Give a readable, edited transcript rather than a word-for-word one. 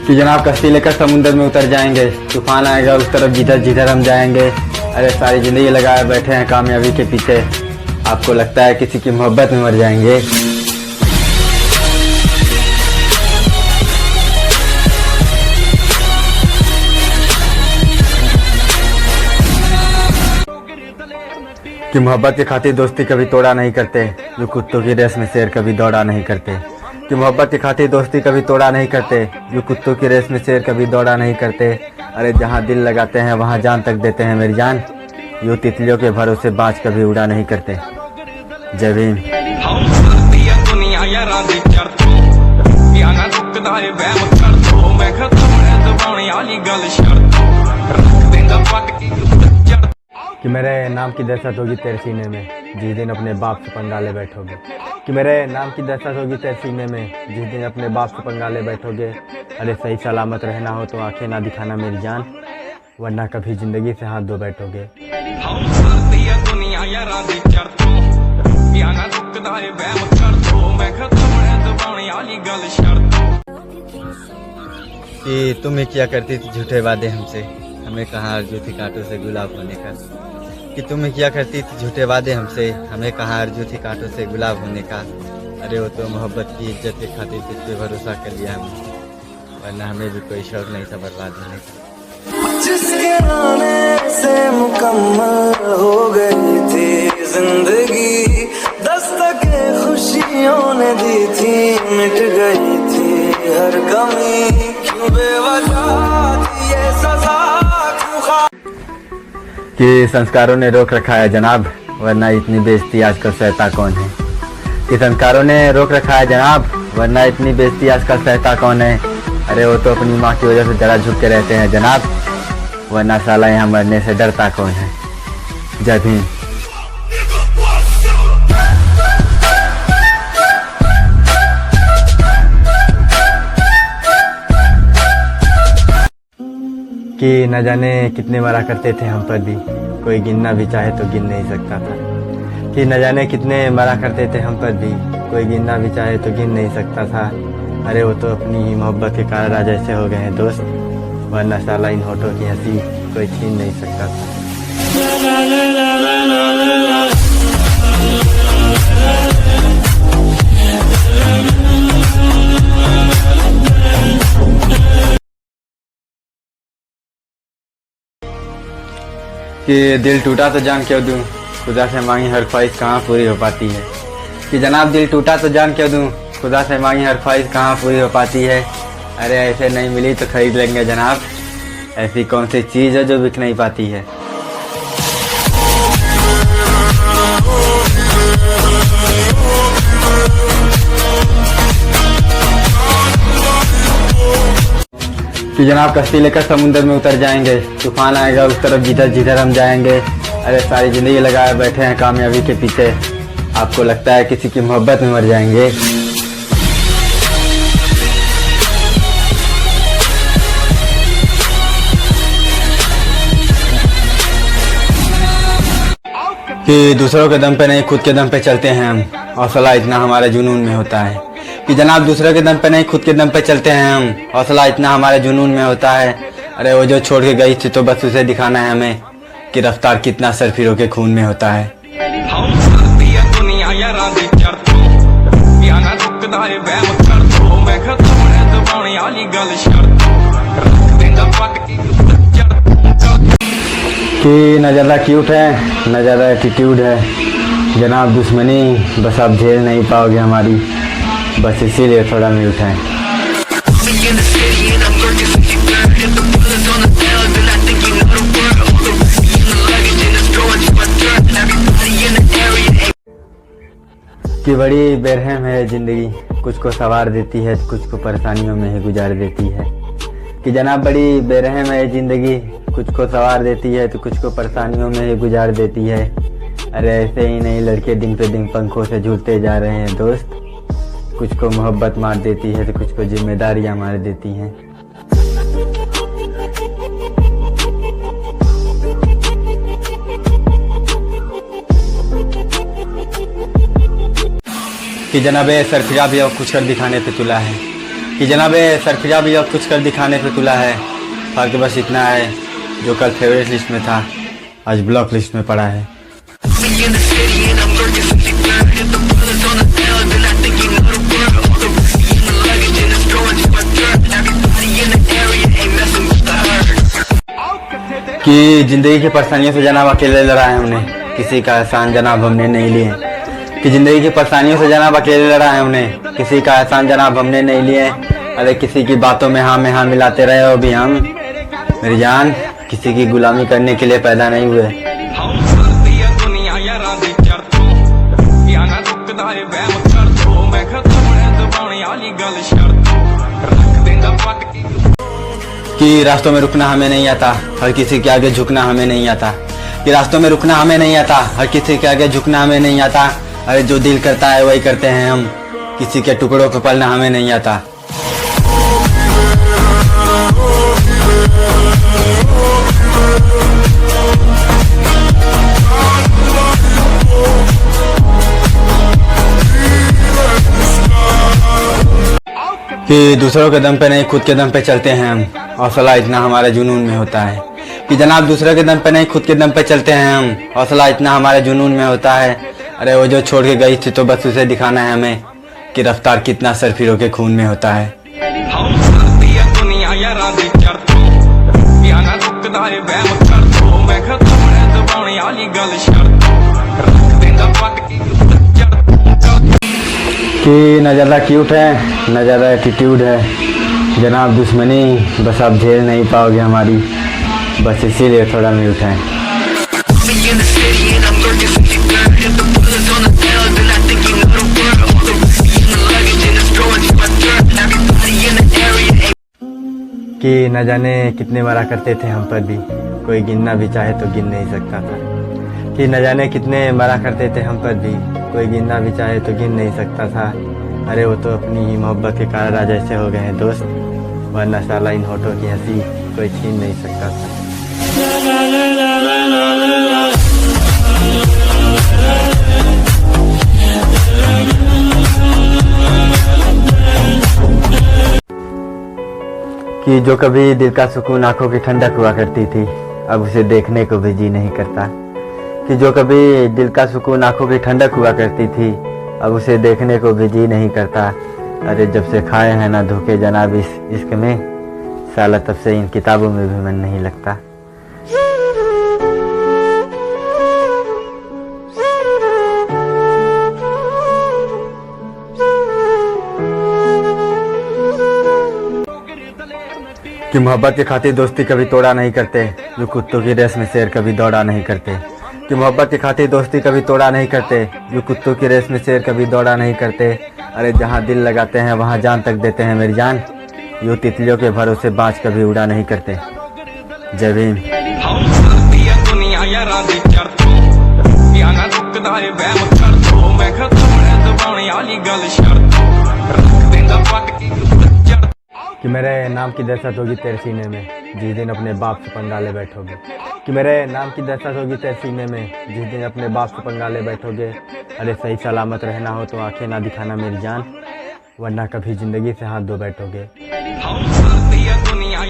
कि जनाब कश्ती लेकर समुद्र में उतर जाएंगे, तूफान आएगा उस तरफ जिधर जिधर हम जाएंगे। अरे सारी जिंदगी लगाए बैठे हैं कामयाबी के पीछे, आपको लगता है किसी की मोहब्बत में मर जाएंगे। कि मोहब्बत की खातिर दोस्ती कभी तोड़ा नहीं करते, जो कुत्तों की रेस में शेर कभी दौड़ा नहीं करते। कि मोहब्बत की खातिर दोस्ती कभी तोड़ा नहीं करते, जो कुत्तों की रेस में शेर कभी दौड़ा नहीं करते। अरे जहाँ दिल लगाते हैं वहाँ जान तक देते हैं मेरी जान, यूँ तितलियों के भरोसे बाज कभी उड़ा नहीं करते। जय भीम। कि मेरे नाम की दहशत होगी तेरे सीने में, जिस दिन अपने बाप से पंगा ले बैठोगे। कि मेरे नाम की दहशत होगी तेरे सीने में, जिस दिन अपने बाप से पंगा ले बैठोगे। अरे सही सलामत रहना हो तो आंखें ना दिखाना मेरी जान, वरना कभी जिंदगी से हाथ धो बैठोगे। कि तुम्हें क्या करती थी झूठे वादे हमसे, हमें कहाँ अर्जू थी कांटों से गुलाब होने का। कि तुम्हें क्या करती थी झूठे वादे हमसे, हमें कहाँ अर्जू थी कांटों से गुलाब होने का। अरे वो तो मोहब्बत की इज्जत की खातिर तुझ पे भरोसा कर लिया हमने, वरना हमें भी कोई शौक नहीं था बर्बाद होने का। जिसके आने से मुकम्मल हो गई थी जिंदगी, दस्तके खुशियों ने दी थी, मिट गई थी हर कमी, क्यों बेवजह थी ये सजा। कि संस्कारों ने रोक रखा है जनाब, वरना इतनी बेइज्जती आजकल सहता कौन है। कि संस्कारों ने रोक रखा है जनाब, वरना इतनी बेइज्जती आजकल सहता कौन है। अरे वो तो अपनी माँ की वजह से जरा झुक के रहते हैं जनाब, वरना साला यहाँ मरने से डरता कौन है। जय भीम। कि न जाने कितने मरा करते थे हम पर भी, कोई गिनना भी चाहे तो गिन नहीं सकता था। कि न जाने कितने मरा करते थे हम पर भी, कोई गिनना भी चाहे तो गिन नहीं सकता था। अरे वो तो अपनी ही मोहब्बत के कारण आज ऐसे हो गए हैं दोस्त, वरना साला इन होठों की हंसी कोई छीन नहीं सकता था। कि दिल टूटा तो जान क्यों दूं, खुदा से मांगी हर ख्वाहिश कहाँ पूरी हो पाती है। कि जनाब दिल टूटा तो जान क्यों दूं, खुदा से मांगी हर ख्वाहिश कहाँ पूरी हो पाती है। अरे ऐसे नहीं मिली तो खरीद लेंगे जनाब, ऐसी कौन सी चीज़ है जो बिक नहीं पाती है। कि जनाब कश्ती लेकर समुद्र में उतर जाएंगे, तूफान आएगा उस तरफ जिधर जिधर हम जाएंगे। अरे सारी जिंदगी लगाए बैठे हैं कामयाबी के पीछे, आपको लगता है किसी की मोहब्बत में मर जाएंगे। कि दूसरों के दम पे नहीं खुद के दम पे चलते हैं हम, हौसला इतना हमारे जुनून में होता है। कि जनाब दूसरे के दम पे नहीं खुद के दम पे चलते हैं हम, हौसला इतना हमारे जुनून में होता है। अरे वो जो छोड़ के गई थी तो बस उसे दिखाना है हमें, कि रफ्तार कितना सरफिरों के खून में होता है। कि न ज़्यादा क्यूट है न ज़्यादा एटीट्यूड है जनाब, दुश्मनी बस आप झेल नहीं पाओगे हमारी, बस इसीलिए थोड़ा म्यूट है। कि बड़ी बेरहम है ज़िंदगी, कुछ को सवार देती है कुछ को परेशानियों में ही गुजार देती है। कि जनाब बड़ी बेरहम है ज़िंदगी, कुछ को सवार देती है तो कुछ को परेशानियों में ही गुजार देती है। अरे ऐसे ही नहीं लड़के दिन पे दिन पंखों से झूलते जा रहे हैं दोस्त, कुछ को मोहब्बत मार देती है तो कुछ को जिम्मेदारियां मार देती हैं। कि जनाब सरफिरा भी अब कुछ कर दिखाने पे तुला है, कि जनाब सरफिजा भी अब कुछ कर दिखाने पे तुला है। फर्क बस इतना है, जो कल फेवरेट लिस्ट में था आज ब्लॉक लिस्ट में पड़ा है। कि जिंदगी की परेशानियों से जनाब अकेले लड़ा है हमने, किसी का एहसान जनाब हमने नहीं लिए। कि जिंदगी की परेशानियों से जनाब अकेले लड़ा है हमने, किसी का एहसान जनाब हमने नहीं लिए। अरे किसी की बातों में हाँ मिलाते रहे हो भी हम, मेरी जान किसी की गुलामी करने के लिए पैदा नहीं हुए। कि रास्तों में रुकना हमें नहीं आता, हर किसी के आगे झुकना हमें नहीं आता। कि रास्तों में रुकना हमें नहीं आता, हर किसी के आगे झुकना हमें नहीं आता। अरे जो दिल करता है वही करते हैं हम, किसी के टुकड़ों पे पलना हमें नहीं आता। कि दूसरों के दम पे नहीं खुद के दम पे चलते हैं हम, हौसला इतना हमारे जुनून में होता है। कि जनाब दूसरों के दम पे नहीं खुद के दम पे चलते हैं हम, हौसला इतना हमारे जुनून में होता है। अरे वो जो छोड़ के गई थी तो बस उसे दिखाना है हमें, कि रफ्तार कितना सरफिरों के खून में होता है। कि न ज़्यादा क्यूट है न ज़्यादा एटीट्यूड है जनाब, दुश्मनी बस आप झेल नहीं पाओगे हमारी, बस इसीलिए थोड़ा म्यूट है। कि न जाने कितने मारा करते थे हम पर भी, कोई गिनना भी चाहे तो गिन नहीं सकता था। कि न जाने कितने मारा करते थे हम पर भी, कोई गिनना भी चाहे तो गिन नहीं सकता था। अरे वो तो अपनी ही मोहब्बत के कारण आज ऐसे हो गए हैं दोस्त, वरना साला इन होठों की हंसी कोई छीन नहीं सकता था। कि जो कभी दिल का सुकून आंखों की ठंडक हुआ करती थी, अब उसे देखने को भी जी नहीं करता। कि जो कभी दिल का सुकून आंखों की ठंडक हुआ करती थी, अब उसे देखने को भी जी नहीं करता। अरे जब से खाए हैं ना धोखे जनाब इस इश्क में, साला तब से इन किताबों में भी मन नहीं लगता। कि मोहब्बत की खातिर दोस्ती कभी तोड़ा नहीं करते, जो कुत्तों की रेस में शेर कभी दौड़ा नहीं करते। कि मोहब्बत की खातिर दोस्ती कभी तोड़ा नहीं करते, जो कुत्तों की रेस में शेर कभी दौड़ा नहीं करते। अरे जहाँ दिल लगाते हैं वहाँ जान तक देते हैं मेरी जान, यूँ तितलियों के भरोसे बाज कभी उड़ा नहीं करते। जय भीम। कि मेरे नाम की दहशत होगी तेरे सीने में, जिस दिन अपने बाप से पंगा ले बैठोगे। कि मेरे नाम की दहशत होगी तेरे सीने में, जिस दिन अपने बाप से पंगा ले बैठोगे। अरे सही सलामत रहना हो तो आंखें ना दिखाना मेरी जान, वरना कभी जिंदगी से हाथ धो बैठोगे। दुनिया